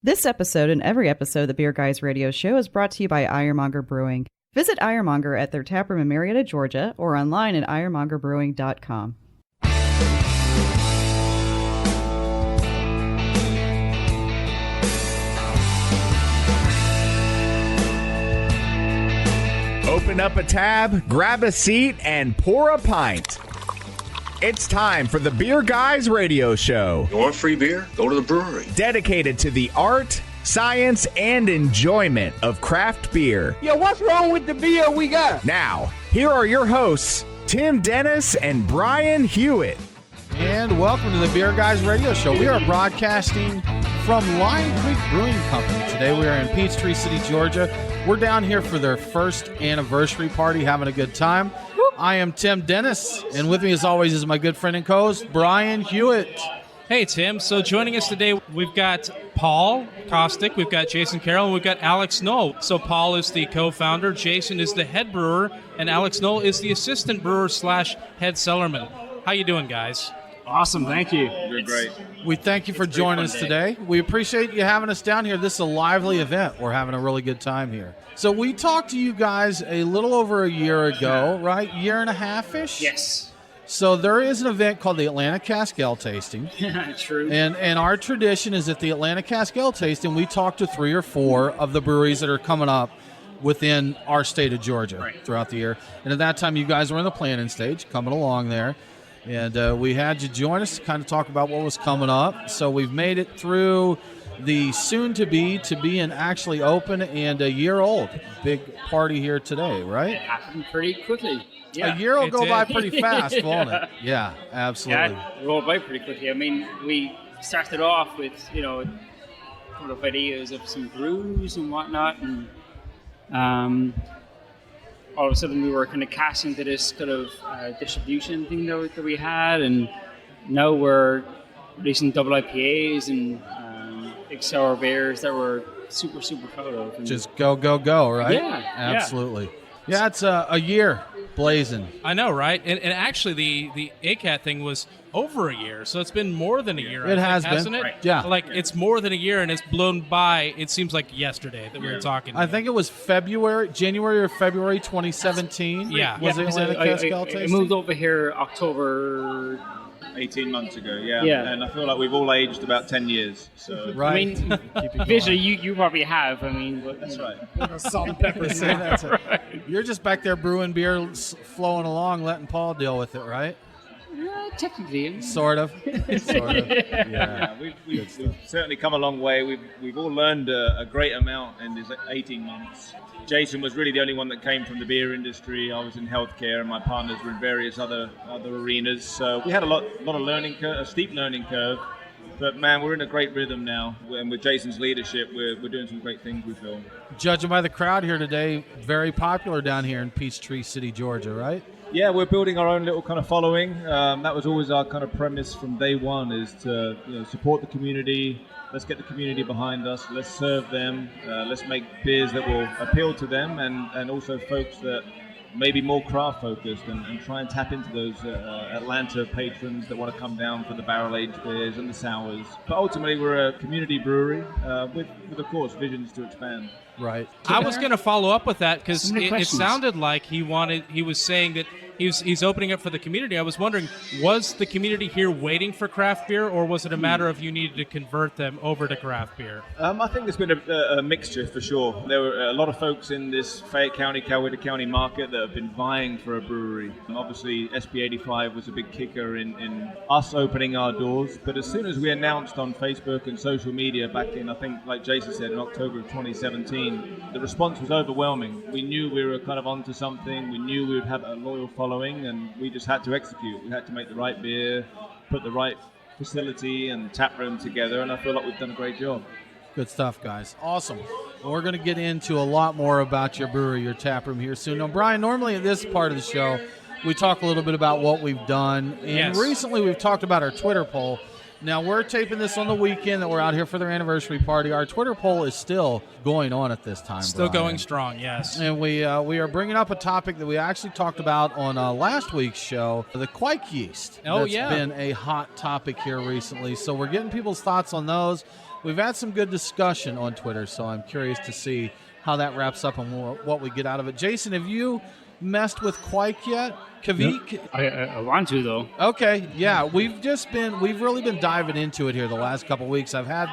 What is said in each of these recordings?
This episode and every episode of the Beer Guys Radio Show is brought to you by Ironmonger Brewing. Visit Ironmonger at their taproom in Marietta, Georgia, or online at ironmongerbrewing.com. Open up a tab, grab a seat, and pour a pint. It's time for the Beer Guys Radio Show. You want free beer? Go to the brewery. Dedicated to the art, science, and enjoyment of craft beer. Yo, what's wrong with the beer we got? Now, here are your hosts, Tim Dennis and Brian Hewitt. And welcome to the Beer Guys Radio Show. We are broadcasting from Line Creek Brewing Company. Today we are in Peachtree City, Georgia. We're down here for their first anniversary party, having a good time. I am Tim Dennis, and with me as always is my good friend and co-host, Brian Hewitt. Hey, Tim. So joining us today, we've got Paul Costick, we've got Jason Carroll, and we've got Alex Knoll. So Paul is the co-founder, Jason is the head brewer, and Alex Knoll is the assistant brewer / head cellarman. How you doing, guys? Awesome, thank you. You're great. We thank you for joining us today. We appreciate you having us down here. This is a lively event. We're having a really good time here. So we talked to you guys a little over a year ago, right? Year and a half-ish? Yes. So there is an event called the Atlanta Cask Ale Tasting. True. And our tradition is at the Atlanta Cask Ale Tasting, we talk to 3 or 4 of the breweries that are coming up within our state of Georgia throughout the year. And at that time, you guys were in the planning stage, coming along there. And we had you join us to kind of talk about what was coming up. So we've made it through the soon-to-be and actually open and a year old. Big party here today, right? It happened pretty quickly. Yeah, a year will go by did. pretty fast, won't it? Yeah, absolutely. Yeah, it rolled by pretty quickly. I mean, we started off with, a couple of ideas of some brews and whatnot, and all of a sudden we were kind of cast into this kind of distribution thing that we had, and now we're releasing double IPAs and big sour beers that we're super, super proud of. And just go, right? Yeah. Absolutely. Yeah, it's a year blazing. I know, right? And actually, the ACAT thing was over a year, so it's been more than a year. It has been. Hasn't it? Right. Yeah. Like, it's more than a year, and it's blown by, it seems like yesterday that we were talking. I think it was January or February 2017. Yeah. Was it Atlanta Cask Ale I Tasting? moved over here October. 18 months ago, Yeah. And I feel like we've all aged about 10 years. So Right. I mean, Keep it going. visually, you probably have. I mean, but, that's right. Salt and pepper. That's it. You're just back there brewing beer, flowing along, letting Paul deal with it, right? Technically. Sort of. Sort of. Yeah. Yeah, we've certainly come a long way. We've all learned a great amount in these 18 months. Jason was really the only one that came from the beer industry. I was in healthcare, and my partners were in various other arenas. So we had a lot of learning curve, a steep learning curve. But man, we're in a great rhythm now, and with Jason's leadership, we're doing some great things. We feel. Judging by the crowd here today, very popular down here in Peachtree City, Georgia, right? Yeah, we're building our own little kind of following. That was always our kind of premise from day one: is to support the community. Let's get the community behind us. Let's serve them. Let's make beers that will appeal to them, and also folks that may be more craft focused, and try and tap into those Atlanta patrons that want to come down for the barrel aged beers and the sours. But ultimately, we're a community brewery with of course visions to expand. Right. I was going to follow up with that because So many it questions. sounded like he was saying that he's opening up for the community. I was wondering, was the community here waiting for craft beer, or was it a matter of you needed to convert them over to craft beer? I think there's been a mixture for sure. There were a lot of folks in this Fayette County, Coweta County market that have been vying for a brewery. And obviously, SB85 was a big kicker in us opening our doors. But as soon as we announced on Facebook and social media back in, I think, like Jason said, in October of 2017, the response was overwhelming. We knew we were kind of onto something. We knew we would have a loyal following, and we just had to execute. We had to make the right beer, put the right facility and tap room together, and I feel like we've done a great job. Good stuff, guys. Awesome. Well, we're going to get into a lot more about your brewery, your tap room here soon. Now, Brian, normally in this part of the show, we talk a little bit about what we've done. And Yes. recently we've talked about our Twitter poll. Now, we're taping this on the weekend that we're out here for their anniversary party. Our Twitter poll is still going on at this time, Still Brian. going strong, yes. And we are bringing up a topic that we actually talked about on last week's show, the kveik yeast. Oh, That's yeah. been a hot topic here recently. So we're getting people's thoughts on those. We've had some good discussion on Twitter, so I'm curious to see how that wraps up and what we get out of it. Jason, have you messed with kveik yet? Kveik? I want to, though. Okay, yeah. We've really been diving into it here the last couple of weeks. I've had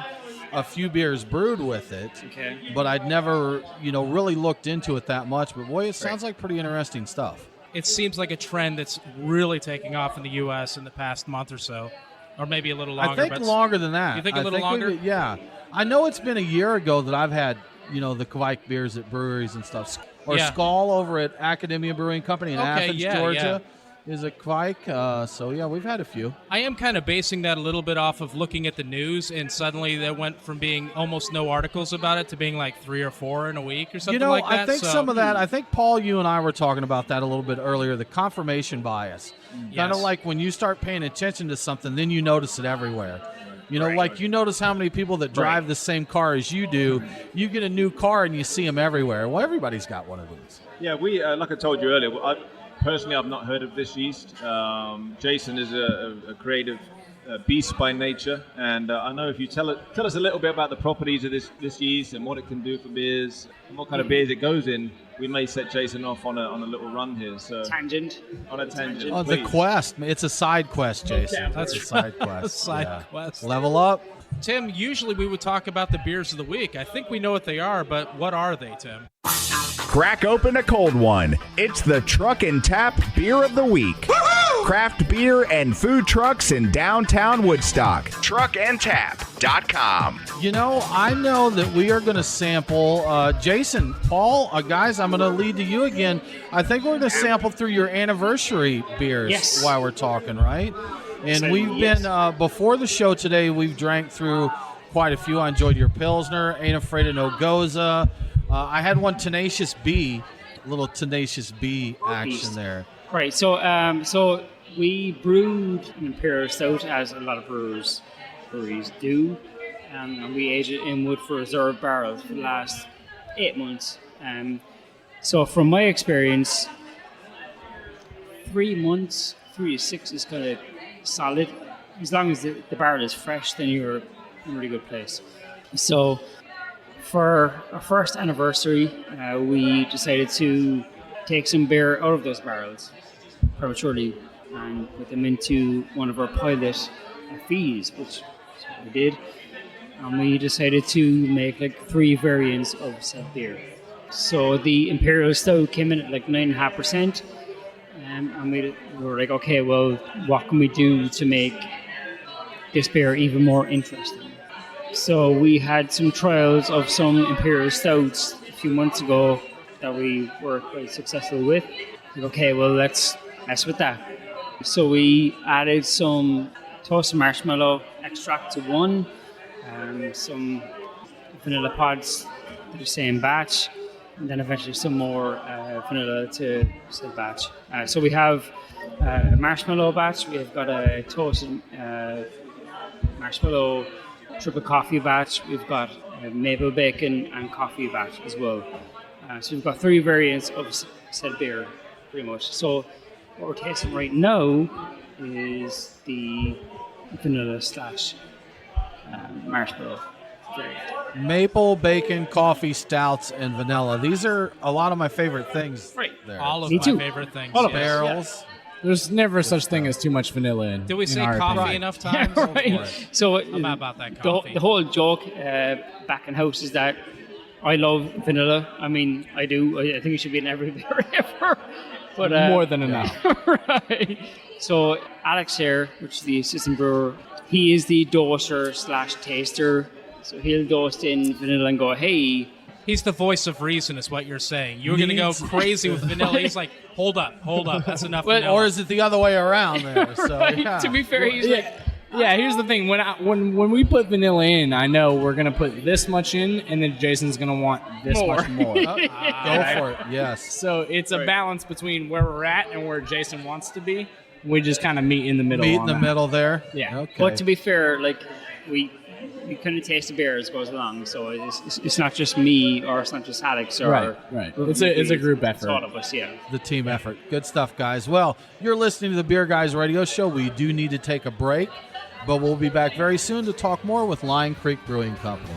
a few beers brewed with it, Okay. but I'd never, really looked into it that much. But boy, it sounds like pretty interesting stuff. It seems like a trend that's really taking off in the U.S. in the past month or so, or maybe a little longer. I think longer than that. You think a little longer? Yeah. I know it's been a year ago that I've had, the kveik beers at breweries and stuff. Or Yeah. Skull over at Academia Brewing Company in Athens, yeah, Georgia, is a kveik. So, yeah, we've had a few. I am kind of basing that a little bit off of looking at the news, and suddenly that went from being almost no articles about it to being like 3 or 4 in a week or something like that. I think some of that, I think, Paul, you and I were talking about that a little bit earlier, the confirmation bias. Kind of like when you start paying attention to something, then you notice it everywhere. Like you notice how many people that drive the same car as you do, you get a new car and you see them everywhere. Well, everybody's got one of these. Yeah, we like I told you earlier. Personally, I've not heard of this yeast. Jason is a creative beast by nature, and I know if you tell us a little bit about the properties of this yeast and what it can do for beers, and what kind of beers it goes in, we may set Jason off on a little run here. So Tangent. on a tangent. Oh, the please. quest. It's a side quest, Jason. That's a side quest. Side quest. Level up. Tim, usually we would talk about the beers of the week. I think we know what they are, but what are they, Tim? Crack open a cold one. It's the Truck and Tap Beer of the Week. Craft beer and food trucks in downtown Woodstock. Truckandtap.com. I know that we are going to sample, Jason, Paul, guys, I'm going to lead to you again. I think we're going to sample through your anniversary beers while we're talking, right? And we've been, before the show today, we've drank through quite a few. I enjoyed your Pilsner, Ain't Afraid of No Goza. I had one Tenacious B, little Tenacious B action there. Right. So we brewed an Imperial Stout, as a lot of breweries do, and we aged it in wood for reserve barrels for the last 8 months. So from my experience, 3 months, 3 to 6 is kind of solid. As long as the barrel is fresh, then you're in a really good place. So for our first anniversary, we decided to take some beer out of those barrels prematurely and put them into one of our pilot fees, which we did. And we decided to make like 3 variants of said beer. So the Imperial Stout came in at like 9.5%. And we were like, okay, well, what can we do to make this beer even more interesting? So we had some trials of some Imperial Stouts a few months ago that we were quite successful with. Like, okay, well, let's mess with that. So we added some toasted marshmallow extract to one, some vanilla pods to the same batch, and then eventually some more vanilla to the same batch. So we have a marshmallow batch, we've got a toasted marshmallow triple coffee batch, we've got a maple bacon and coffee batch as well. So we've got 3 variants of said beer, pretty much. So what we're tasting right now is the vanilla / marshmallow variant. Maple, bacon, coffee, stouts, and vanilla. These are a lot of my favorite things. Right. There. All of Me my too. favorite things. All of yes. Barrels. There's never such thing as too much vanilla in. Did we say our coffee opinion. enough times? Right. So I'm not about that coffee. the whole joke back in house is that I love vanilla. I mean, I do. I think it should be in every beer ever. But More than enough. Right. So Alex here, which is the assistant brewer, he is the doser / taster. So he'll dose in vanilla and go, hey. He's the voice of reason, is what you're saying. You were going to go crazy with vanilla. He's like, hold up, that's enough vanilla. Or is it the other way around there? So, yeah. To be fair, he's like, Yeah, here's the thing. When we put vanilla in, I know we're gonna put this much in, and then Jason's gonna want this much more. Go for it. Yes. So it's a balance between where we're at and where Jason wants to be. We just kind of meet in the middle. Meet in the middle there. Yeah. Okay. But to be fair, like we kind of taste the beer as it goes along, so it's not just me or it's not just Alex or right. It's a group effort. It's all of us, yeah. The team effort. Good stuff, guys. Well, you're listening to the Beer Guys Radio Show. We do need to take a break, but we'll be back very soon to talk more with Line Creek Brewing Company.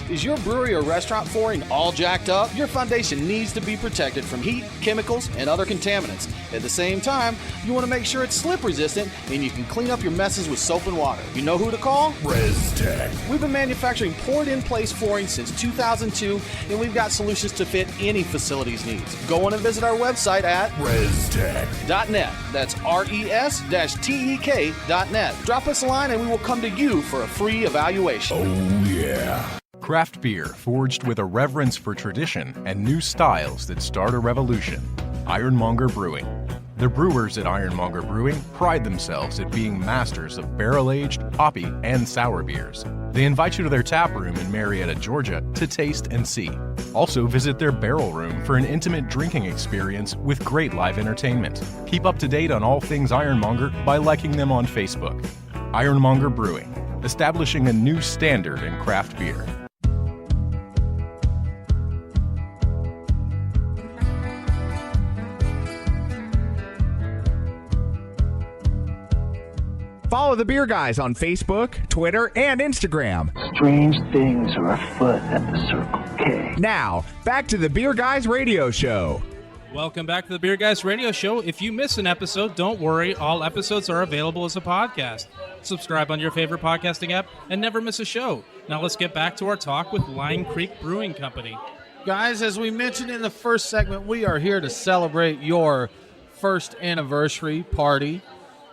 Is your brewery or restaurant flooring all jacked up? Your foundation needs to be protected from heat, chemicals, and other contaminants. At the same time, you want to make sure it's slip resistant and you can clean up your messes with soap and water. You know who to call? ResTech. We've been manufacturing poured-in-place flooring since 2002, and we've got solutions to fit any facility's needs. Go on and visit our website at ResTech.net. That's res-tek.net. Drop us a line and we will come to you for a free evaluation. Oh, yeah. Craft beer forged with a reverence for tradition and new styles that start a revolution. Ironmonger Brewing. The brewers at Ironmonger Brewing pride themselves at being masters of barrel-aged, hoppy, and sour beers. They invite you to their tap room in Marietta, Georgia to taste and see. Also visit their barrel room for an intimate drinking experience with great live entertainment. Keep up to date on all things Ironmonger by liking them on Facebook. Ironmonger Brewing, establishing a new standard in craft beer. Follow the Beer Guys on Facebook, Twitter, and Instagram. Strange things are afoot at the Circle K. Now, back to the Beer Guys Radio Show. Welcome back to the Beer Guys Radio Show. If you miss an episode, don't worry. All episodes are available as a podcast. Subscribe on your favorite podcasting app and never miss a show. Now let's get back to our talk with Line Creek Brewing Company. Guys, as we mentioned in the first segment, we are here to celebrate your first anniversary party.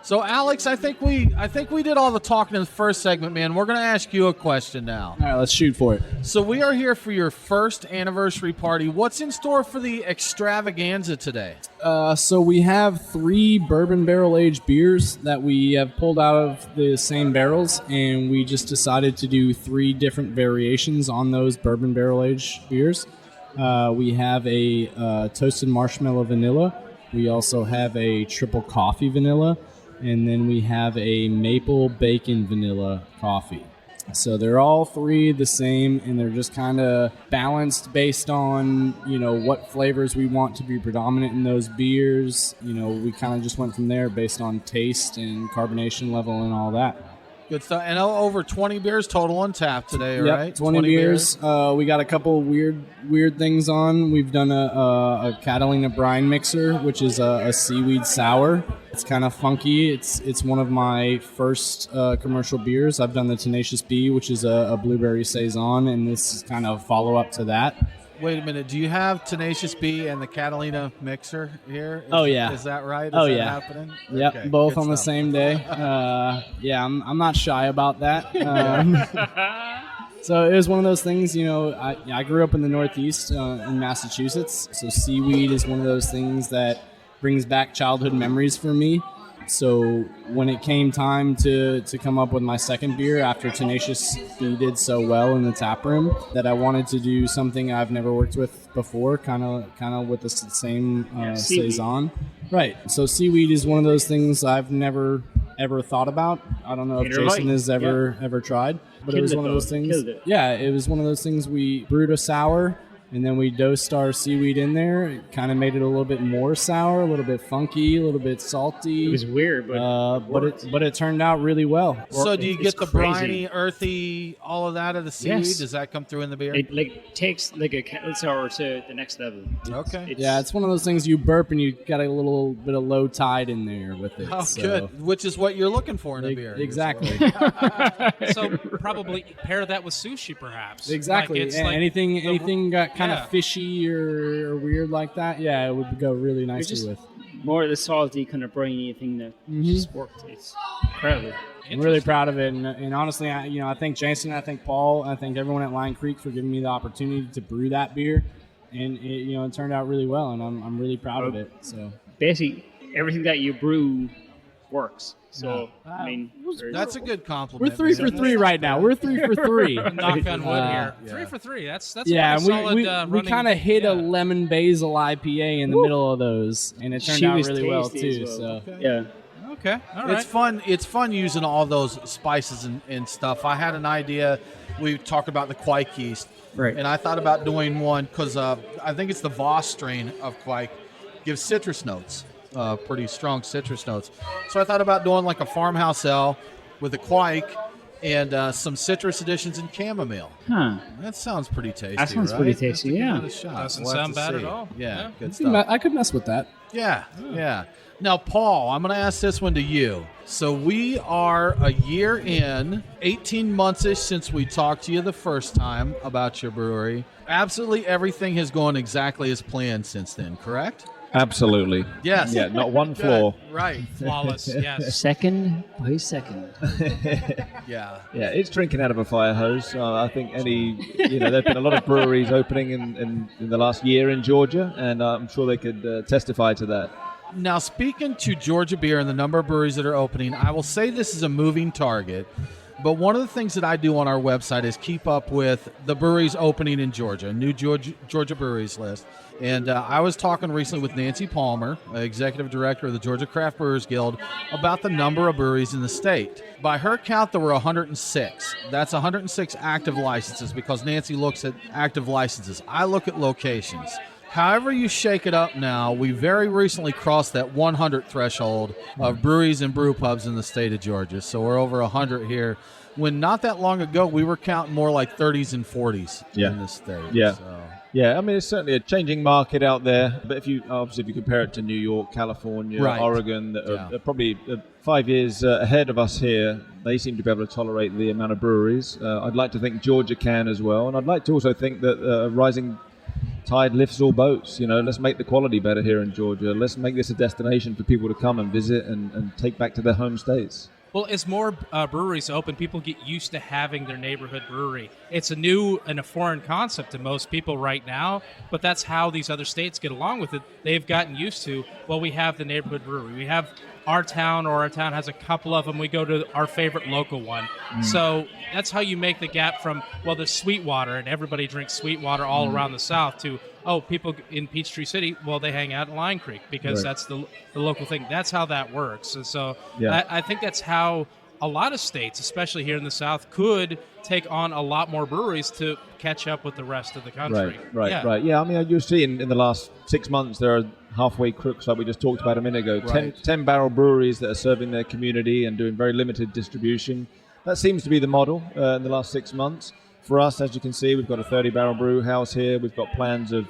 So, Alex, I think we did all the talking in the first segment, man. We're going to ask you a question now. All right, let's shoot for it. So we are here for your first anniversary party. What's in store for the extravaganza today? So we have 3 bourbon barrel-aged beers that we have pulled out of the same barrels, and we just decided to do 3 different variations on those bourbon barrel-aged beers. We have a toasted marshmallow vanilla. We also have a triple coffee vanilla. And then we have a maple bacon vanilla coffee. So they're all 3 the same, and they're just kind of balanced based on, what flavors we want to be predominant in those beers. We kind of just went from there based on taste and carbonation level and all that. Good stuff. And over 20 beers total on tap today, yep, right? 20 beers. We got a couple weird things on. We've done a Catalina brine mixer, which is a seaweed sour. It's kind of funky. It's one of my first commercial beers. I've done the Tenacious Bee, which is a blueberry saison, and this is kind of follow-up to that. Wait a minute. Do you have Tenacious Bee and the Catalina mixer here? Yeah. Is that right? Is that happening? Yep, Okay, both good on the stuff. same day. I'm not shy about that. So it was one of those things, I grew up in the Northeast in Massachusetts, so seaweed is one of those things that brings back childhood memories for me. So when it came time to come up with my second beer after Tenacious Bee did so well in the tap room, that I wanted to do something I've never worked with before, kind of with the same saison. Right. So seaweed is one of those things I've never ever thought about. I don't know if Jason has ever tried, but it was one of those things. Yeah, it was one of those things. We brewed a sour, and then we dosed our seaweed in there. It kind of made it a little bit more sour, a little bit funky, a little bit salty. It was weird, but it turned out really well. So do you get the crazy. briny, earthy, all of that of the seaweed? Yes. Does that come through in the beer? It takes a kettle sour to the next level. Okay. It's one of those things you burp and you got a little bit of low tide in there with it. Oh, so. good. Which is what you're looking for in a beer. Exactly. So probably pair that with sushi, perhaps. Exactly. Like it's And like anything got kind yeah. of fishy or weird like that, yeah, it would go really nicely with. More of the salty kind of briny thing that just worked. It's incredible. I'm really proud of it, and honestly, I thank Jason, I thank Paul, I thank everyone at Line Creek for giving me the opportunity to brew that beer, and it turned out really well, and I'm really proud of it. So basically, everything that you brew works. So, I mean, that's a good compliment. We're 3 for 3 right now. We're 3 for 3. Knock on wood here. Yeah. 3 for 3. That's yeah, a solid, we kind of hit a lemon basil IPA in the middle of those, and it turned out really well too. So yeah. Okay, all right. It's fun using all those spices and stuff. I had an idea. We talked about the kveik yeast, right? And I thought about doing one because I think it's the Voss strain of kveik, gives citrus notes, pretty strong citrus notes. So I thought about doing like a farmhouse ale with a kveik and some citrus additions and chamomile. Huh. That sounds pretty tasty. That sounds right? pretty tasty. Yeah. Doesn't sound bad at all. Yeah, good stuff. I could mess with that. Yeah. Now, Paul, I'm going to ask this one to you. So we are a year in, 18 months-ish since we talked to you the first time about your brewery. Absolutely everything has gone exactly as planned since then, correct? Absolutely. Yes. Yeah, not one flaw. Right. Flawless, yes. Second by second. Yeah. Yeah, it's drinking out of a fire hose. I think there have been a lot of breweries opening in the last year in Georgia, and I'm sure they could testify to that. Now, speaking to Georgia beer and the number of breweries that are opening, I will say this is a moving target. But one of the things that I do on our website is keep up with the breweries opening in Georgia, new Georgia breweries list. And I was talking recently with Nancy Palmer, executive director of the Georgia Craft Brewers Guild, about the number of breweries in the state. By her count, there were 106. That's 106 active licenses because Nancy looks at active licenses. I look at locations. However you shake it up now, we very recently crossed that 100 threshold of breweries and brew pubs in the state of Georgia. So we're over 100 here. When not that long ago, we were counting more like 30s and 40s in the state. Yeah. So. Yeah, I mean, it's certainly a changing market out there. But if you compare it to New York, California, right. Oregon, that are probably 5 years ahead of us here, they seem to be able to tolerate the amount of breweries. I'd like to think Georgia can as well. And I'd like to also think that rising tide lifts all boats. Let's make the quality better here in Georgia. Let's make this a destination for people to come and visit and take back to their home states. Well, as more breweries open, people get used to having their neighborhood brewery. It's a new and a foreign concept to most people right now, but that's how these other states get along with it. They've gotten used to, we have the neighborhood brewery. We have our town has a couple of them. We go to our favorite local one. So that's how you make the gap from, there's Sweetwater, and everybody drinks Sweetwater all around the South, to, people in Peachtree City, they hang out in Line Creek because that's the local thing. That's how that works. And so I think that's how a lot of states, especially here in the South, could take on a lot more breweries to catch up with the rest of the country. Right. Yeah, I mean, you see in the last 6 months, there are halfway crooks like we just talked about a minute ago. Right. 10 barrel breweries that are serving their community and doing very limited distribution. That seems to be the model in the last 6 months. For us, as you can see, we've got a 30-barrel brew house here. We've got plans of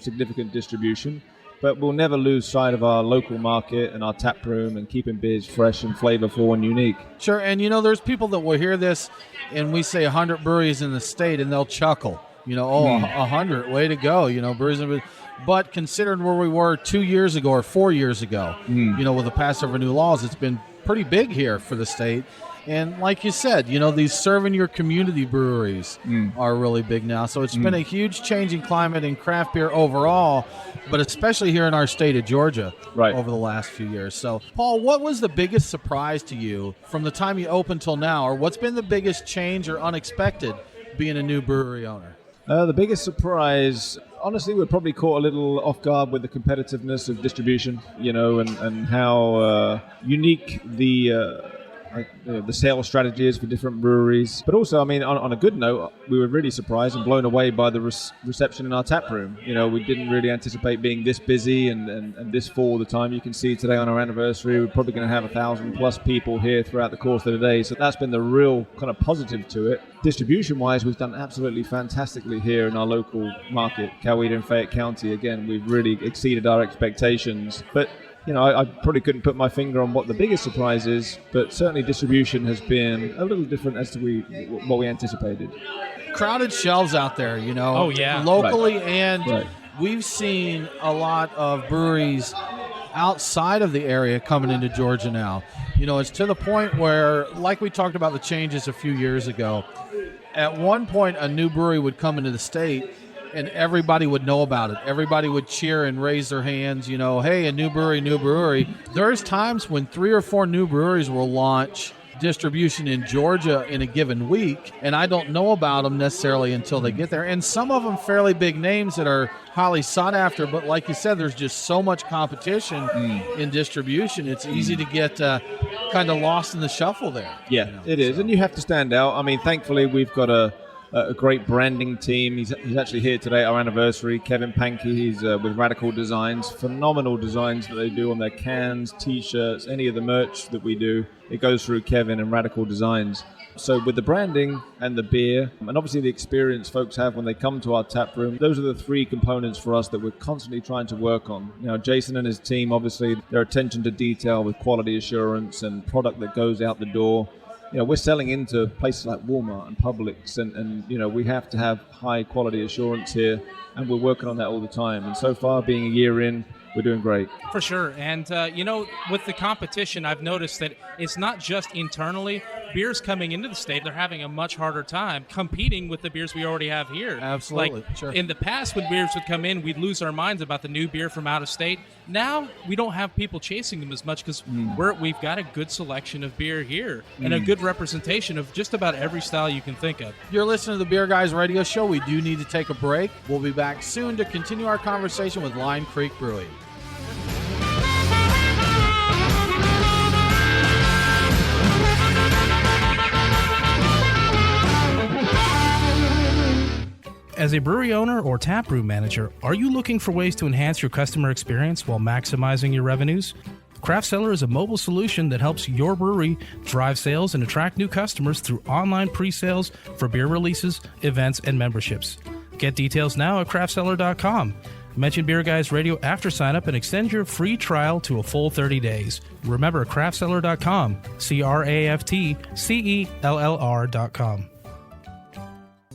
significant distribution. But we'll never lose sight of our local market and our tap room and keeping beers fresh and flavorful and unique. Sure, and there's people that will hear this and we say 100 breweries in the state and they'll chuckle. 100, way to go, breweries. But considering where we were 2 years ago or 4 years ago, with the passage of new laws, it's been pretty big here for the state. And like you said, these serving your community breweries are really big now. So it's been a huge changing climate in craft beer overall, but especially here in our state of Georgia over the last few years. So, Paul, what was the biggest surprise to you from the time you opened till now, or what's been the biggest change or unexpected being a new brewery owner? The biggest surprise, honestly, we're probably caught a little off guard with the competitiveness of distribution, and how unique the sales strategy is for different breweries. But also, I mean, on a good note, we were really surprised and blown away by the reception in our tap room. We didn't really anticipate being this busy and this full all the time. You can see today on our anniversary, we're probably going to have 1,000+ people here throughout the course of the day. So that's been the real kind of positive to it. Distribution-wise, we've done absolutely fantastically here in our local market, Coweta and Fayette County. Again, we've really exceeded our expectations. But I probably couldn't put my finger on what the biggest surprise is, but certainly distribution has been a little different as to what we anticipated. Crowded shelves out there, locally, and we've seen a lot of breweries outside of the area coming into Georgia now. It's to the point where, like we talked about the changes a few years ago, at one point a new brewery would come into the state and everybody would know about it. Everybody would cheer and raise their hands, hey, a new brewery, new brewery. There's times when 3 or 4 new breweries will launch distribution in Georgia in a given week, and I don't know about them necessarily until they get there. And some of them fairly big names that are highly sought after, but like you said, there's just so much competition in distribution. It's easy to get kind of lost in the shuffle there. Yeah, it is, and you have to stand out. I mean, thankfully, we've got a great branding team. He's actually here today, our anniversary. Kevin Pankey, he's with Radical Designs. Phenomenal designs that they do on their cans, T-shirts, any of the merch that we do. It goes through Kevin and Radical Designs. So with the branding and the beer, and obviously the experience folks have when they come to our tap room, those are the 3 components for us that we're constantly trying to work on. Jason and his team, obviously, their attention to detail with quality assurance and product that goes out the door. We're selling into places like Walmart and Publix, and we have to have high quality assurance here, and we're working on that all the time. And so far, being a year in, we're doing great. For sure. And, with the competition, I've noticed that it's not just internally. Beers coming into the state, they're having a much harder time competing with the beers we already have here. Absolutely. Sure. In the past, when beers would come in, we'd lose our minds about the new beer from out of state. Now, we don't have people chasing them as much because we've got a good selection of beer here and a good representation of just about every style you can think of. You're listening to the Beer Guys Radio Show. We do need to take a break. We'll be back soon to continue our conversation with Line Creek Brewing. As a brewery owner or taproom manager, are you looking for ways to enhance your customer experience while maximizing your revenues? Craft Cellar is a mobile solution that helps your brewery drive sales and attract new customers through online pre-sales for beer releases, events, and memberships. Get details now at craftcellar.com. Mention Beer Guys Radio after sign-up and extend your free trial to a full 30 days. Remember, craftcellar.com, craftcellr.com.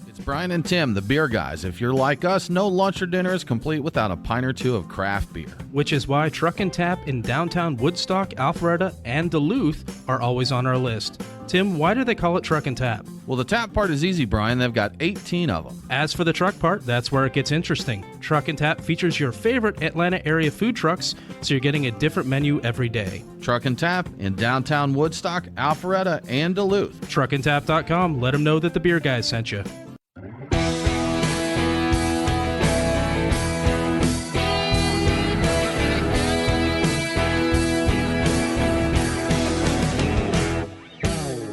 It's Brian and Tim, the Beer Guys. If you're like us, no lunch or dinner is complete without a pint or two of craft beer. Which is why Truck and Tap in downtown Woodstock, Alpharetta, and Duluth are always on our list. Tim, why do they call it Truck and Tap? Well, the tap part is easy, Brian. They've got 18 of them. As for the truck part, that's where it gets interesting. Truck and Tap features your favorite Atlanta area food trucks, so you're getting a different menu every day. Truck and Tap in downtown Woodstock, Alpharetta, and Duluth. Truckandtap.com. Let them know that the Beer Guys sent you.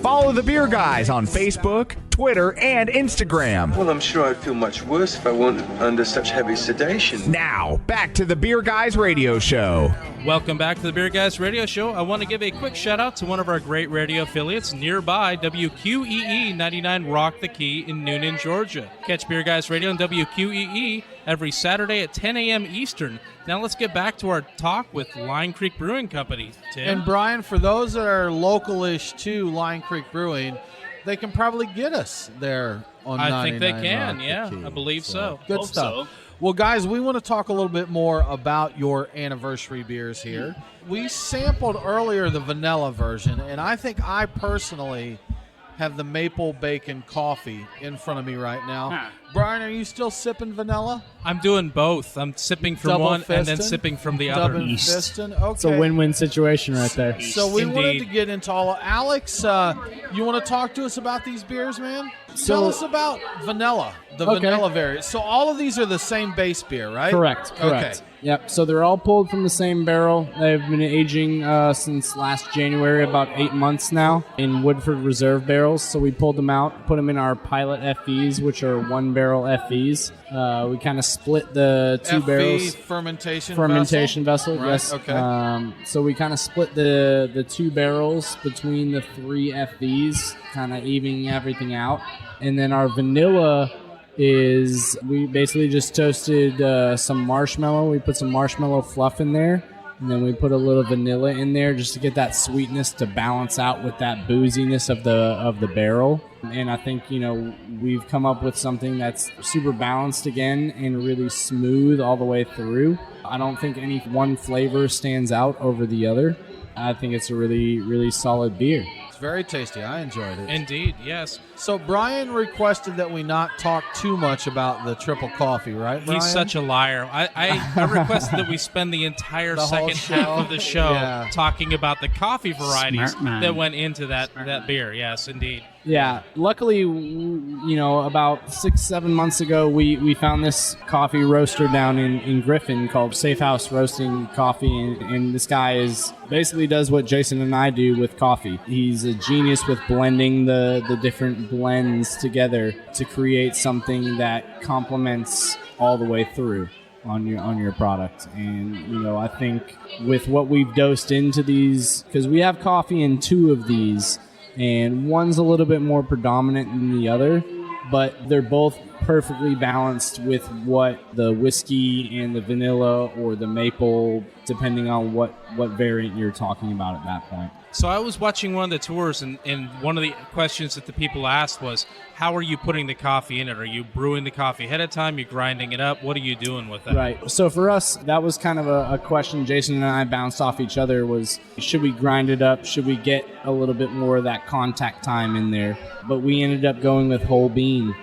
Follow the Beer Guys on Facebook, Twitter, and Instagram. Well, I'm sure I'd feel much worse if I weren't under such heavy sedation. Now, back to the Beer Guys Radio Show. Welcome back to the Beer Guys Radio Show. I want to give a quick shout out to one of our great radio affiliates nearby, WQEE 99 Rock the Key in Noonan, Georgia. Catch Beer Guys Radio on WQEE every Saturday at 10 a.m. Eastern. Now let's get back to our talk with Line Creek Brewing Company. Tim? And Brian, for those that are local-ish to Line Creek Brewing, they can probably get us there on 99 I think they can, Rock yeah. the Key. I believe so. Good Hope stuff. so. Well, guys, we want to talk a little bit more about your anniversary beers here. We sampled earlier the vanilla version, and I think I personally have the maple bacon coffee in front of me right now. Huh. Brian, are you still sipping vanilla? I'm doing both. I'm sipping from Double one and then fisting? sipping from the other. Double fisting? Okay. It's a win-win situation right there. So we wanted Indeed. to get into all of Alex, you want to talk to us about these beers, man? Tell us about vanilla, the vanilla variant. So all of these are the same base beer, right? Correct. Okay. Yep. So they're all pulled from the same barrel. They've been aging since last January, about 8 months now, in Woodford Reserve barrels. So we pulled them out, put them in our pilot FEs, which are one-barrel FEs. We kind of split the two FE, barrels. fermentation vessel. Right, Yes. okay. So we kind of split the two barrels between the three FEs, kind of evening everything out. And then our vanilla is, we basically just toasted some marshmallow. We put some marshmallow fluff in there, and then we put a little vanilla in there just to get that sweetness to balance out with that booziness of the barrel. And I think, we've come up with something that's super balanced again and really smooth all the way through. I don't think any one flavor stands out over the other. I think it's a really, really solid beer. very tasty. I enjoyed it. Indeed, yes. So Brian requested that we not talk too much about the triple coffee, right, Brian? He's such a liar. I requested that we spend the entire second half of the show talking about the coffee varieties that went into that beer. Yes, indeed. Yeah, luckily, about 6-7 months ago, we found this coffee roaster down in Griffin called Safe House Roasting Coffee, and this guy basically does what Jason and I do with coffee. He's a genius with blending the different blends together to create something that complements all the way through on your product. And I think with what we've dosed into these, because we have coffee in 2 of these, and one's a little bit more predominant than the other, but they're both perfectly balanced with what the whiskey and the vanilla or the maple, depending on what variant you're talking about at that point. So I was watching one of the tours, and one of the questions that the people asked was, how are you putting the coffee in it? Are you brewing the coffee ahead of time? You're grinding it up? What are you doing with it? Right. So for us, that was kind of a question Jason and I bounced off each other was, should we grind it up? Should we get a little bit more of that contact time in there? But we ended up going with whole bean.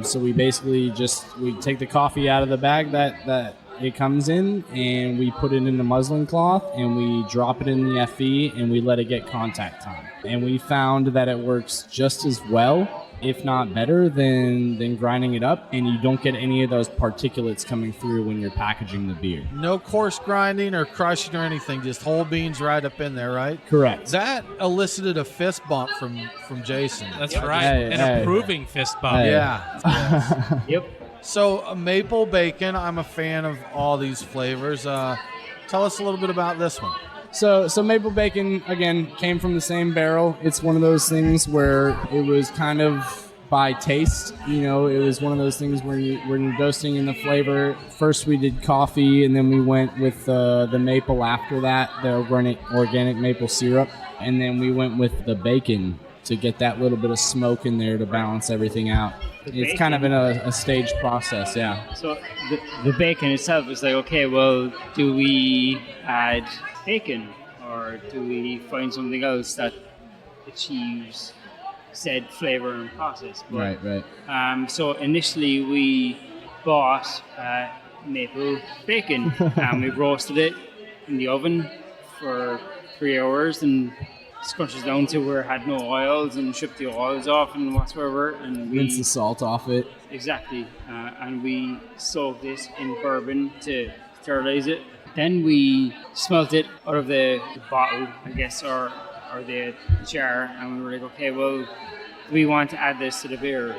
So we basically we take the coffee out of the bag that it comes in, and we put it in the muslin cloth, and we drop it in the FE, and we let it get contact time. And we found that it works just as well, if not better, than grinding it up, and you don't get any of those particulates coming through when you're packaging the beer. No coarse grinding or crushing or anything, just whole beans right up in there, right? Correct. That elicited a fist bump from Jason. That's right. An approving fist bump. Yeah. Yep. So maple bacon, I'm a fan of all these flavors. Tell us a little bit about this one. So maple bacon, again, came from the same barrel. It's one of those things where it was kind of by taste. It was one of those things where you're dosing in the flavor. First we did coffee, and then we went with the maple after that, the organic maple syrup. And then we went with the bacon to get that little bit of smoke in there to balance everything out. It's kind of in a staged process, yeah. So the bacon itself is like, okay, well, do we add bacon, or do we find something else that achieves said flavor and process? But, right. So initially we bought maple bacon, and we roasted it in the oven for 3 hours, and scrunches down to where it had no oils, and stripped the oils off and whatsoever, and we rinse the salt off it. Exactly, and we soaked it in bourbon to sterilize it. Then we smelt it out of the bottle, I guess, or the jar, and we were like, okay, well, do we want to add this to the beer?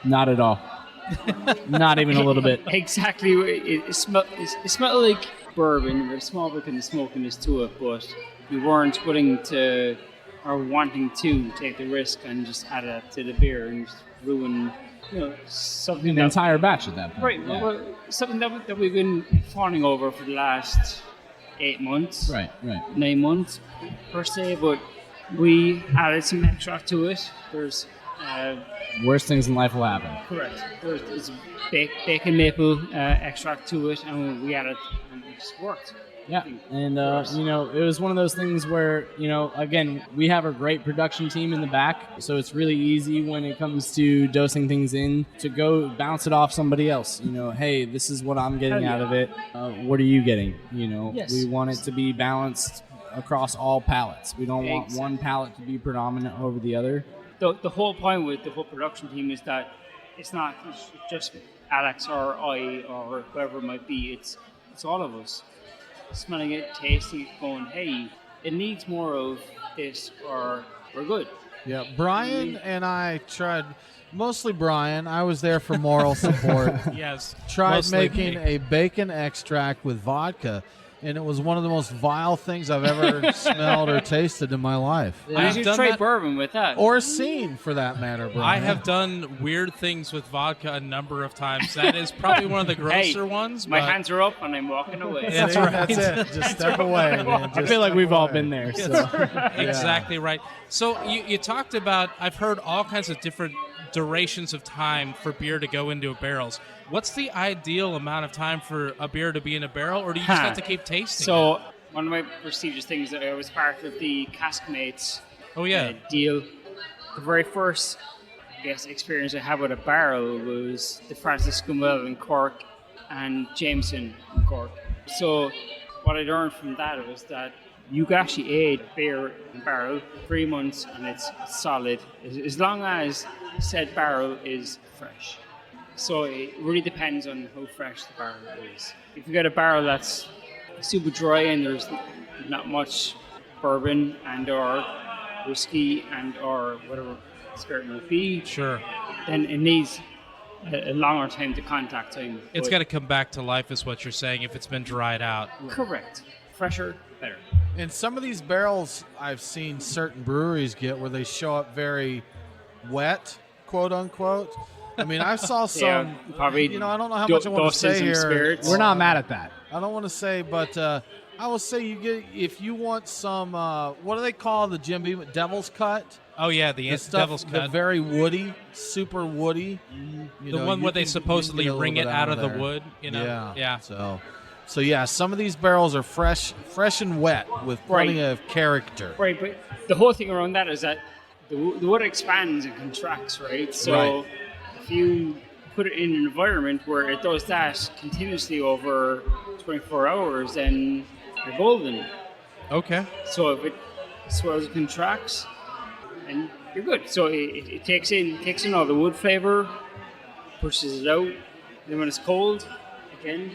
Not at all. Not even a little bit. Exactly. It smelled like bourbon with a small bit of smokiness to it, but we weren't willing to or wanting to take the risk and just add it to the beer and just ruin something. An entire batch at that point. Right. Yeah. Well, something that we've been fawning over for the last 8 months. Right. 9 months per se, but we added some extract to it. There's worst things in life will happen. Correct. There's bacon maple extract to it, and we added, and it just worked. Yeah, and it was one of those things where, again, we have a great production team in the back, so it's really easy when it comes to dosing things in to go bounce it off somebody else. Hey, this is what I'm getting out of it. What are you getting? Yes. We want it to be balanced across all palates. We don't want one palate to be predominant over the other. The whole point with the whole production team is that it's not just Alex or I or whoever it might be. It's all of us. Smelling it, tasting it, going, hey, it needs more of this, or we're good. Yeah, Brian and I tried, mostly Brian. I was there for moral support. Yes. Tried making a bacon extract with vodka, and it was one of the most vile things I've ever smelled or tasted in my life. You should try bourbon with that. Or seen, for that matter, Brian. I have done weird things with vodka a number of times. That is probably one of the grosser ones. My hands are up and I'm walking away. That's right. That's it. Just step away, man. I feel like we've all been there. So. Exactly right. So you talked about, I've heard all kinds of different durations of time for beer to go into barrels. What's the ideal amount of time for a beer to be in a barrel, or do you just have to keep tasting it? One of my prestigious things, I was part of the Cask Mates deal. The very first, I guess, experience I had with a barrel was the Francis Scumwell in Cork and Jameson in Cork. So what I learned from that was that you can actually age beer in barrel 3 months and it's solid, as long as said barrel is fresh. So it really depends on how fresh the barrel is. If you get a barrel that's super dry and there's not much bourbon and or whiskey and or whatever spirit might be, sure, then it needs a longer time to contact time. It's got to come back to life is what you're saying if it's been dried out. Correct. Fresher, better. And some of these barrels I've seen certain breweries get where they show up very wet, quote unquote. I mean, I saw some, probably, I don't know how much I want to say here. Spirits. We're not mad at that. I don't want to say, but I will say you get, if you want some, what do they call the Jim Beam? Devil's Cut? Oh, yeah, the stuff, Devil's Cut. The very woody, super woody. The one where they supposedly wring it out of the wood, Yeah. So yeah, some of these barrels are fresh and wet with plenty of character. Right, but the whole thing around that is that the wood expands and contracts, right? So if you put it in an environment where it does that continuously over 24 hours, then you're golden. Okay. So if it swells and contracts, then you're good. So it takes in all the wood flavor, pushes it out, and then when it's cold, again.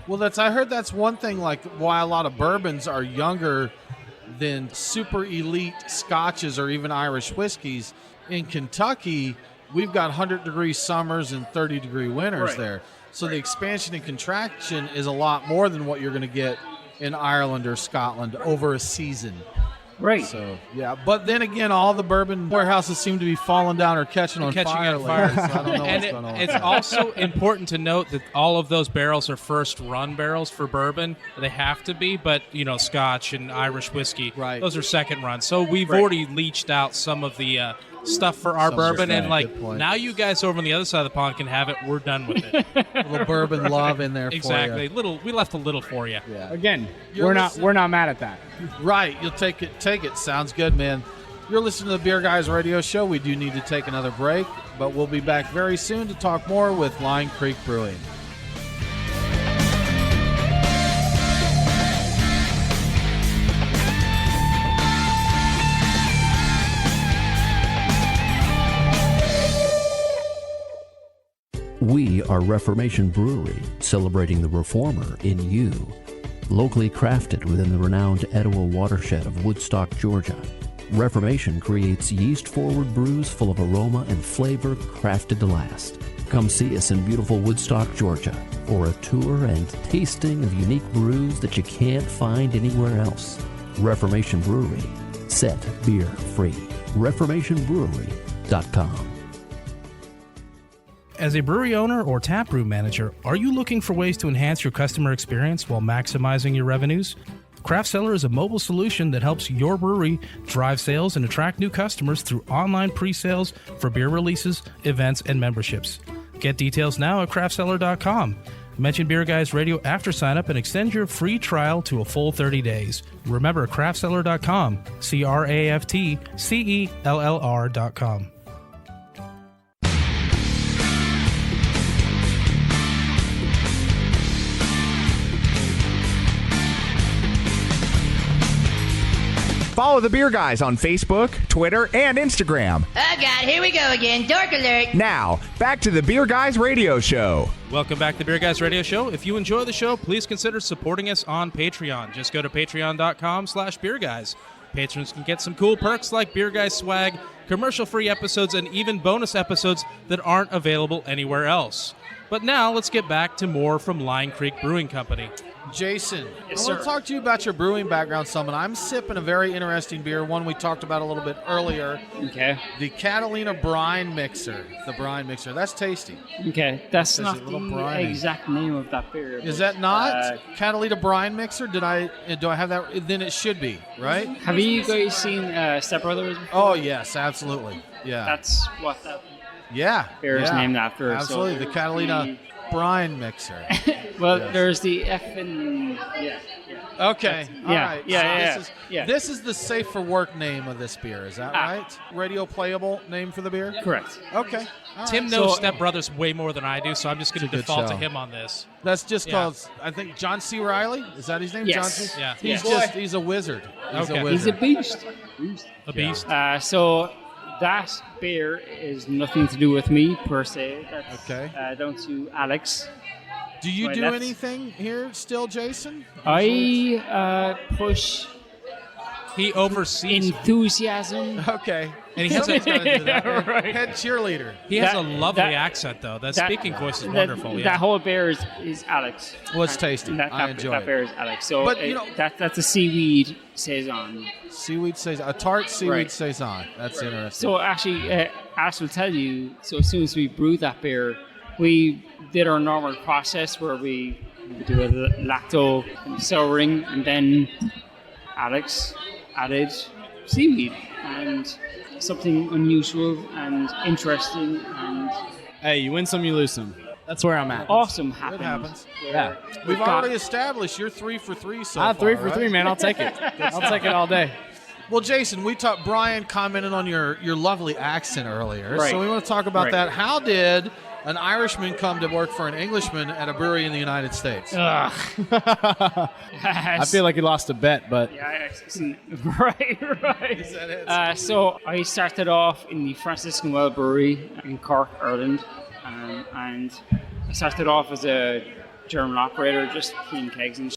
Well, I heard that's one thing, like why a lot of bourbons are younger than super elite scotches or even Irish whiskeys. In Kentucky, we've got 100-degree summers and 30-degree winters there. So the expansion and contraction is a lot more than what you're going to get in Ireland or Scotland over a season. Right. So, yeah. But then again, all the bourbon warehouses seem to be falling down or catching on fire. So I don't know what's going on. It's also important to note that all of those barrels are first run barrels for bourbon. They have to be, but, Scotch and Irish whiskey, those are second runs. So we've already leached out some of the stuff for our bourbon, and now you guys over on the other side of the pond can have it. We're done with it. A little bourbon love in there exactly. for you. We left a little for you. Yeah. Again, we're not mad at that. Right. You'll take it. Sounds good, man. You're listening to the Beer Guys Radio Show. We do need to take another break, but we'll be back very soon to talk more with Line Creek Brewing. We are Reformation Brewery, celebrating the reformer in you. Locally crafted within the renowned Etowah watershed of Woodstock, Georgia, Reformation creates yeast-forward brews full of aroma and flavor crafted to last. Come see us in beautiful Woodstock, Georgia, for a tour and tasting of unique brews that you can't find anywhere else. Reformation Brewery, set beer free. ReformationBrewery.com. As a brewery owner or taproom manager, are you looking for ways to enhance your customer experience while maximizing your revenues? Craft Cellar is a mobile solution that helps your brewery drive sales and attract new customers through online pre-sales for beer releases, events, and memberships. Get details now at craftcellar.com. Mention Beer Guys Radio after sign-up and extend your free trial to a full 30 days. Remember, craftcellar.com, craftcellr.com. Follow the Beer Guys on Facebook, Twitter, and Instagram. Oh, God, here we go again. Dork alert. Now, back to the Beer Guys Radio Show. Welcome back to the Beer Guys Radio Show. If you enjoy the show, please consider supporting us on Patreon. Just go to patreon.com/beerguys. Patrons can get some cool perks like Beer Guys swag, commercial-free episodes, and even bonus episodes that aren't available anywhere else. But now, let's get back to more from Line Creek Brewing Company. Jason, Yes, I want sir. to talk to you about your brewing background some, and I'm sipping a very interesting beer, one we talked about a little bit earlier. Okay. The Catalina Brine Mixer. The Brine Mixer. That's tasty. Okay, that's Is it not a little the briny? exact name of that beer. Is but, that not Catalina Brine Mixer? Do I have that? Then it should be, right? Have you guys seen Step Brothers before? Oh, yes, absolutely. Yeah. That's what that beer is named after. Absolutely. So the Catalina Brine Mixer. well, Yes. there's the F and Okay. All Yeah, right. yeah, So yeah. This is the safe for work name of this beer. Is that right? Radio playable name for the beer? Correct. Okay. All Tim right. knows So- Step Brothers way more than I do, so I'm just going It's a to good default to show. him on this. That's just Yeah. called, I think, John C. Riley. Is that his name? Yes. John C. Yeah. He's a wizard. He's Okay. a He's wizard. a beast. A beast. So that beer is nothing to do with me per se. That's Okay. down to Alex. Do you Right, do that's- anything here still, Jason? I push He oversees. enthusiasm. Okay. And he has Somebody's gotta do that. Yeah, right. Head cheerleader. He has That- a lovely that- accent, though. That that- speaking voice is that- wonderful. That Yeah. whole beer is Alex. Well, it's tasty. That, I that, enjoy that it. beer is Alex. So But, you know- that's a seaweed saison. Seaweed saison. A tart seaweed Right. saison. That's interesting. So actually, Asst will tell you. So as soon as we brewed that beer, we did our normal process where we do a lacto souring, and then Alex added seaweed and something unusual and interesting and Hey, you win some, you lose some. That's where I'm at. awesome It happened. happens. Yeah. We've got- already established you're 3 for 3 so far. 3 for right? 3, man. I'll take it. I'll take it all day. Well, Jason, we talked. Brian commented on your lovely accent earlier, Right. so we want to talk about Right. that. How did an Irishman come to work for an Englishman at a brewery in the United States? Ugh. I feel like he lost a bet, but Yeah, right. So I started off in the Franciscan Well Brewery in Cork, Ireland, and I started off as a German operator, just cleaning kegs and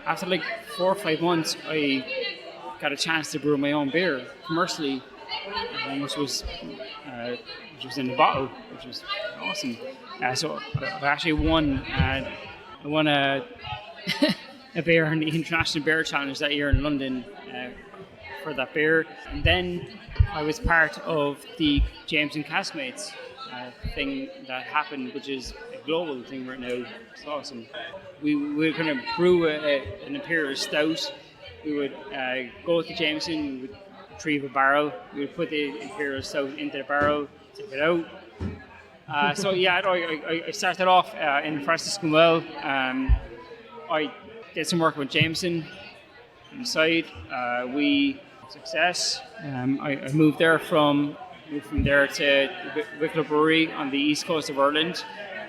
After like 4 or 5 months, I got a chance to brew my own beer commercially, which was in a bottle, which was awesome. So I actually won. I won a a beer in the International Beer Challenge that year in London for that beer. And then I was part of the James and Castmates thing that happened, which is a global thing right now. It's awesome. We were going to brew an Imperial Stout. We would go to Jameson, we would retrieve a barrel, we would put the Imperial Stout into the barrel, take it out. So yeah, I started off in Franciscan Well. I did some work with Jameson on the side. We success. I moved from there to Wicklow Brewery on the east coast of Ireland.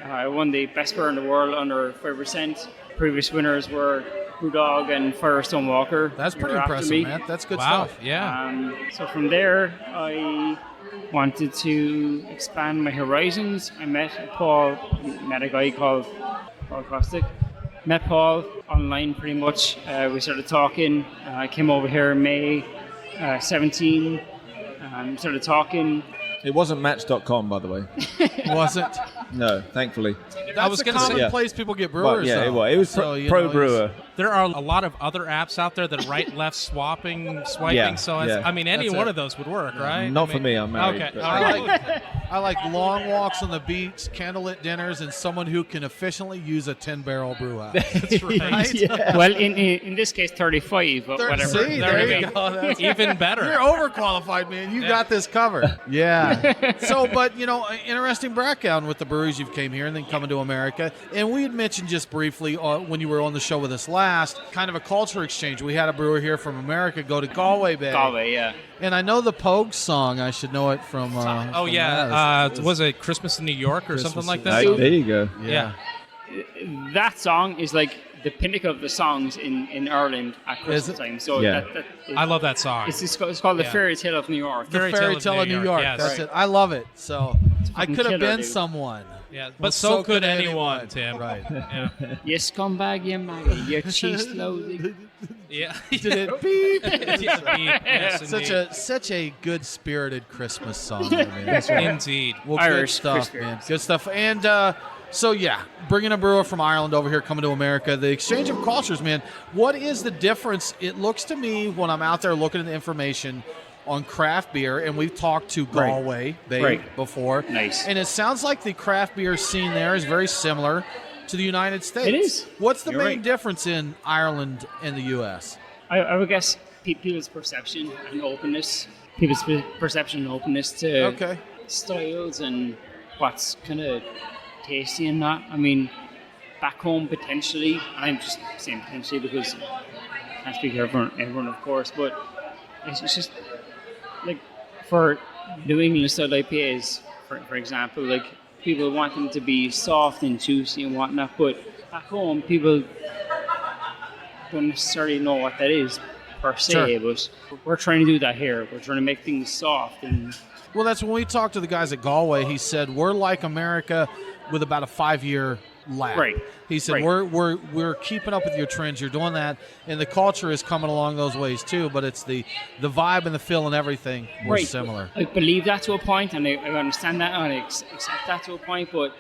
I won the best beer in the world under 5%. Previous winners were Brewdog and Firestone Walker. That's pretty They were after impressive, me. man. That's good Wow. stuff. Yeah. So from there, I wanted to expand my horizons. I met a guy called Paul Costick. Met Paul online pretty much. We started talking. I came over here in May 17. Started talking. It wasn't Match.com, by the way. Was it? No, thankfully. That's was the gonna common say- place people get brewers. Yeah, though. it was So, you Pro know, Brewer. There are a lot of other apps out there that right, left, swiping. Yeah, So yeah. I mean, any That's one it. of those would work, right? Not I for mean- me, I'm married. Okay. but- I like long walks on the beach, candlelit dinners, and someone who can efficiently use a 10-barrel brew house. That's right. Yeah. Well, in this case, 35, but whatever. See, there you go. That's Even better. You're overqualified, man. You got this covered. Yeah. So, but, you know, interesting background with the breweries you've came here and then coming to America. And we had mentioned just briefly when you were on the show with us last, kind of a culture exchange. We had a brewer here from America go to Galway Bay. Galway, yeah. And I know the Pogue song. I should know it from. Oh from yeah, that. was it Christmas in New York or Christmas something like in that? New York. There you go. Yeah. That song is like the pinnacle of the songs in Ireland at Christmas time. So Yeah. I love that song. It's called the Yeah. Fairy Tale of New York. The Fairy Tale of New York. yes. That's Right. it. I love it. So I fucking could have killer, been dude. someone. Yeah, but Well, so could anyone, Tim. Right. Yeah. You scumbag, you maggot, you cheese loaded. Yeah. Did it beep? Yes, Such a good spirited Christmas song. Man. Indeed. Well, Irish good stuff, Christmas. man. Good stuff. And so, yeah, bringing a brewer from Ireland over here, coming to America, the exchange of cultures, man. What is the difference? It looks to me when I'm out there looking at the information on craft beer, and we've talked to Galway Bay before. Nice. And it sounds like the craft beer scene there is very similar to the United States. It is. What's the You're main right. difference in Ireland and the U.S.? I would guess people's perception and openness. People's perception and openness to Okay. styles and what's kind of tasty and not. I mean, back home potentially, and I'm just saying potentially because I can't speak for everyone of course, but it's just like for New England style IPAs, for example, like people want them to be soft and juicy and whatnot, but back home people don't necessarily know what that is per se, but we're trying to do that here. We're trying to make things soft. And well, that's when we talked to the guys at Galway. He said we're like America with about a 5-year lag. Right. He said we're keeping up with your trends. You're doing that, and the culture is coming along those ways too. But it's the vibe and the feel and everything was similar. I believe that to a point, and I understand that, and I accept that to a point, but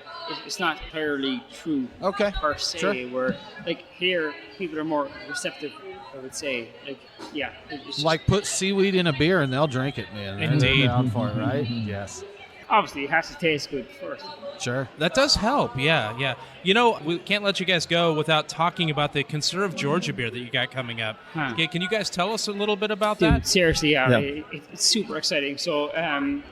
it's not entirely true. Per se. Sure. Where like here, people are more receptive. I would say, like, yeah. It's just, like put seaweed in a beer and they'll drink it, man. Indeed. They're down for it, right? Yes. Obviously, it has to taste good first. Sure. That does help, yeah. You know, we can't let you guys go without talking about the Conserve Georgia beer that you got coming up. Okay, can you guys tell us a little bit about that? Seriously, it's super exciting. So,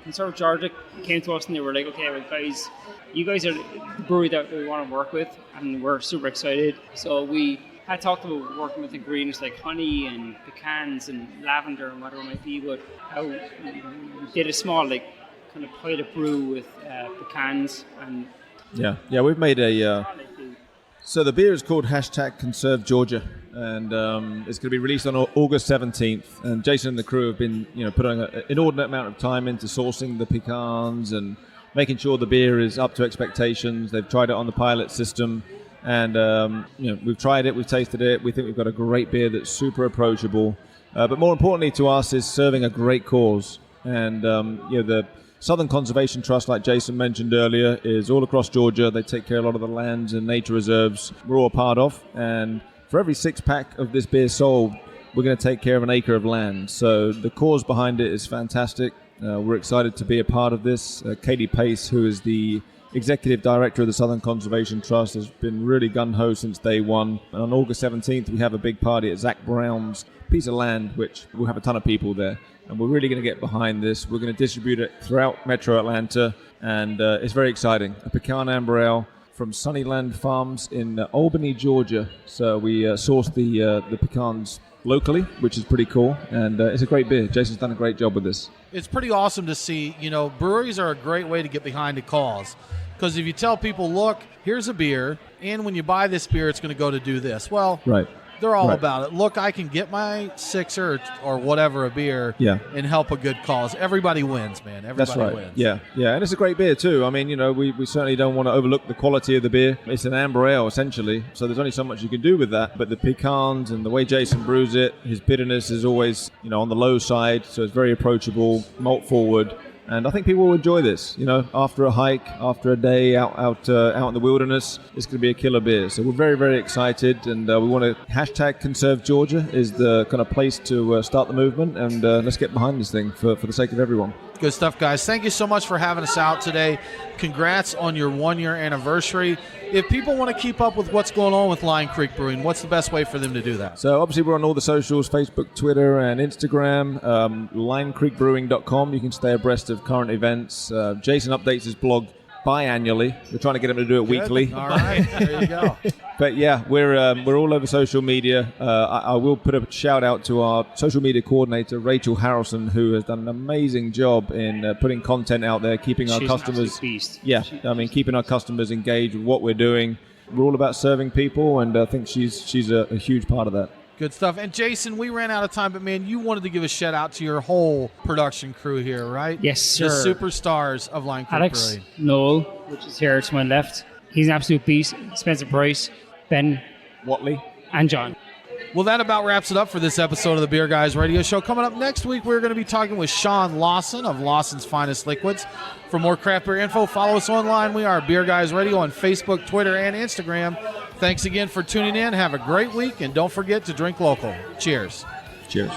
Conserve Georgia came to us and they were like, okay, well, guys, you guys are the brewery that we want to work with, and we're super excited. So we had talked about working with ingredients like honey and pecans and lavender and whatever it might be, but we did a small, like, kind of pilot brew with pecans and we've made a so the beer is called #Conserve Georgia, and it's going to be released on August 17th, and Jason and the crew have been putting an inordinate amount of time into sourcing the pecans and making sure the beer is up to expectations. They've tried it on the pilot system, and we've tried it, we've tasted it. We think we've got a great beer that's super approachable, but more importantly to us is serving a great cause. And the Southern Conservation Trust, like Jason mentioned earlier, is all across Georgia. They take care of a lot of the lands and nature reserves we're all a part of. And for every 6-pack of this beer sold, we're going to take care of an acre of land. So the cause behind it is fantastic. We're excited to be a part of this. Katie Pace, who is the Executive Director of the Southern Conservation Trust, has been really gung-ho since day one. And on August 17th, we have a big party at Zach Brown's piece of land, which will have a ton of people there. And we're really going to get behind this. We're going to distribute it throughout Metro Atlanta, and it's very exciting. A Pecan Amber Ale from Sunnyland Farms in Albany, Georgia. So we sourced the pecans locally, which is pretty cool, and it's a great beer. Jason's done a great job with this. It's pretty awesome to see. Breweries are a great way to get behind a cause, because if you tell people, look, here's a beer, and when you buy this beer, it's going to go to do this. Well, right. They're all about it. Look, I can get my sixer or whatever a beer and help a good cause. Everybody wins, man. Everybody wins. Yeah, and it's a great beer too. I mean, we certainly don't want to overlook the quality of the beer. It's an amber ale, essentially, so there's only so much you can do with that. But the pecans and the way Jason brews it, his bitterness is always, on the low side, so it's very approachable, malt forward. And I think people will enjoy this. After a hike, after a day out in the wilderness, it's going to be a killer beer. So we're very, very excited, and we want to #Conserve Georgia is the kind of place to start the movement, and let's get behind this thing for the sake of everyone. Good stuff, guys. Thank you so much for having us out today. Congrats on your 1-year anniversary. If people want to keep up with what's going on with Line Creek Brewing, what's the best way for them to do that? So obviously we're on all the socials, Facebook, Twitter, and Instagram, linecreekbrewing.com. You can stay abreast of current events. Jason updates his blog biannually. We're trying to get him to do it weekly. All right, there you go. But yeah, we're all over social media. I will put a shout out to our social media coordinator, Rachel Harrelson, who has done an amazing job in putting content out there, keeping our customers. Keeping our customers engaged with what we're doing. We're all about serving people, and I think she's a huge part of that. Good stuff. And Jason, we ran out of time, but man, you wanted to give a shout out to your whole production crew here, right? Yes, sir. The superstars of Line Creek Alex Brewing. Knoll, which is here to my left. He's an absolute beast. Spencer Price, Ben Watley, and John. Well, that about wraps it up for this episode of the Beer Guys Radio Show. Coming up next week, we're going to be talking with Sean Lawson of Lawson's Finest Liquids. For more craft beer info, follow us online. We are Beer Guys Radio on Facebook, Twitter, and Instagram. Thanks again for tuning in. Have a great week, and don't forget to drink local. Cheers. Cheers.